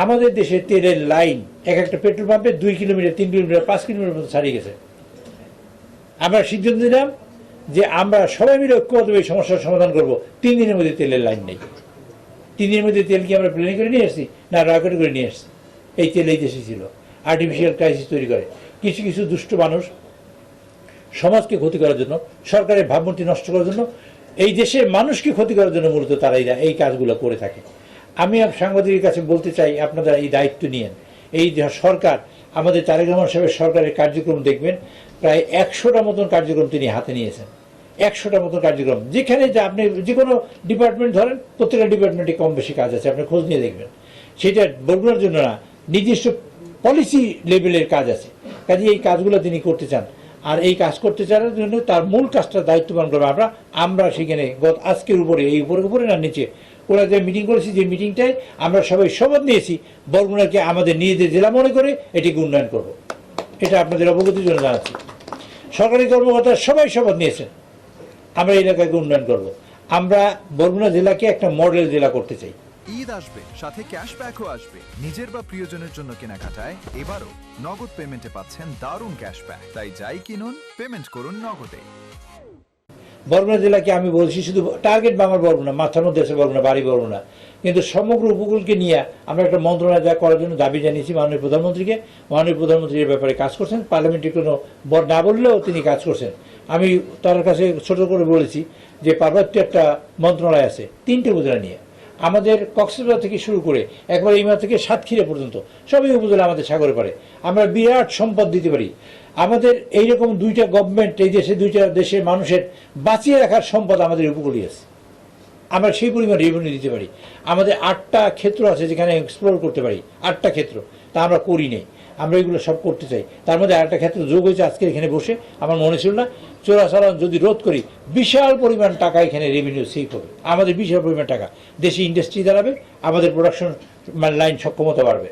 আমাদের দেশে তেলের লাইন এক একটা পেট্রোল পাম্পে 2 কিলোমিটার 3 কিলোমিটার 5 কিলোমিটার মতো ছাড়িয়ে গেছে। আমরা সিদ্ধান্ত নিলাম যে আমরা সবাই মিলে ঐক্যবদ্ধভাবে এই সমস্যার সমাধান করব। 3 দিনের মধ্যে তেলের লাইন নেই। 3 দিনের মধ্যে তেল কি আমরা প্ল্যানিং করে নিয়ে আসছি না রকেট করে নিয়ে আসছি? এই তেল এই দেশে ছিল। আর্টিফিশিয়াল ক্রাইসিস তৈরি করে কিছু কিছু দুষ্ট মানুষ সমাজকে ক্ষতি করার জন্য, সরকারের ভাবমূর্তি নষ্ট করার জন্য, এই দেশের মানুষকে ক্ষতি করার জন্য মূলত তারা এই কাজগুলো করে থাকে। আমি সাংবাদিকের কাছে বলতে চাই, আপনারা এই দায়িত্ব নিয়েন। এই সরকার, আমাদের তারেক রহমান সাহেবের সরকারের কার্যক্রম দেখবেন, প্রায় 100টা মতন কার্যক্রম তিনি হাতে নিয়েছেন। 100টা মতন কার্যক্রম, যেখানে যে আপনি যে কোনো ডিপার্টমেন্ট ধরেন, প্রত্যেকটা ডিপার্টমেন্টে কম বেশি কাজ আছে, আপনি খোঁজ নিয়ে দেখবেন। সেটা বগুড়ার জন্য না, নির্দিষ্ট পলিসি লেভেলের কাজ আছে। কাজে এই কাজগুলো তিনি করতে চান, আর এই কাজ করতে চাওয়ার জন্য তার মূল কাজটা দায়িত্ব পালন করবো আমরা সেখানে আজকের উপরে, এই উপরে না নিচে ওরা যে মিটিং করেছি, যে মিটিংটায় আমরা সবাই শপথ নিয়েছি বরগুনাকে আমাদের নিজেদের জেলা মনে করে এটিকে উন্নয়ন করব। এটা আপনাদের অবগতির জন্য জানাচ্ছি। সরকারি কর্মকর্তা সবাই শপথ নিয়েছেন আমরা এই এলাকাকে উন্নয়ন করব। আমরা বরগুনা জেলাকে একটা মডেল জেলা করতে চাই। ঈদ আসবে, সাথে ক্যাশব্যাকও আসবে। নিজের বা প্রিয়জনের জন্য কেনাকাটায় এবারও নগদ পেমেন্টে পাচ্ছেন দারুণ ক্যাশব্যাক। তাই যাই কিনুন, পেমেন্ট করুন নগদে। বরগুনা জেলাকে আমি বলছি শুধু টার্গেট বা আমার বরগুনা, মাথার মধ্যে আছে বরগুনা, বাড়ি বরগুনা, কিন্তু সমগ্র উপকূলকে নিয়ে আমরা একটা মন্ত্রণালয় যা করার জন্য দাবি জানিয়েছি মাননীয় প্রধানমন্ত্রীকে। মাননীয় প্রধানমন্ত্রী এর ব্যাপারে কাজ করছেন, পার্লামেন্টে কোনো না বললেও তিনি কাজ করছেন। আমি তার কাছে ছোট করে বলেছি যে পার্বত্য একটা মন্ত্রণালয় আছে 3টে উপজেলা নিয়ে, আমাদের কক্সবাজার থেকে শুরু করে একবার ইমা থেকে সাতক্ষীরা পর্যন্ত সবই উপজেলা আমাদের সাগরে পারে। আমরা বিরাট সম্পদ দিতে পারি। আমাদের এইরকম 2টা গভর্নমেন্ট এই দেশে, 2টা দেশের মানুষের বাঁচিয়ে রাখার সম্পদ আমাদের উপকূলে আছে। আমরা সেই পরিমাণ রেভিনিউ দিতে পারি। আমাদের 8টা ক্ষেত্র আছে যেখানে এক্সপ্লোর করতে পারি, 8টা ক্ষেত্র, তা আমরা করি নেই। আমরা এগুলো সব করতে চাই। তার মধ্যে আরেকটা ক্ষেত্র যোগ হয়েছে আজকে এখানে বসে, আমার মনে ছিল না, চোরাচালান যদি রোধ করি বিশাল পরিমাণ টাকা এখানে রেভিনিউ সেভ হবে। আমাদের বিশাল পরিমাণ টাকা দেশে ইন্ডাস্ট্রি দাঁড়াবে, আমাদের প্রোডাকশন লাইন সক্ষমতা বাড়বে।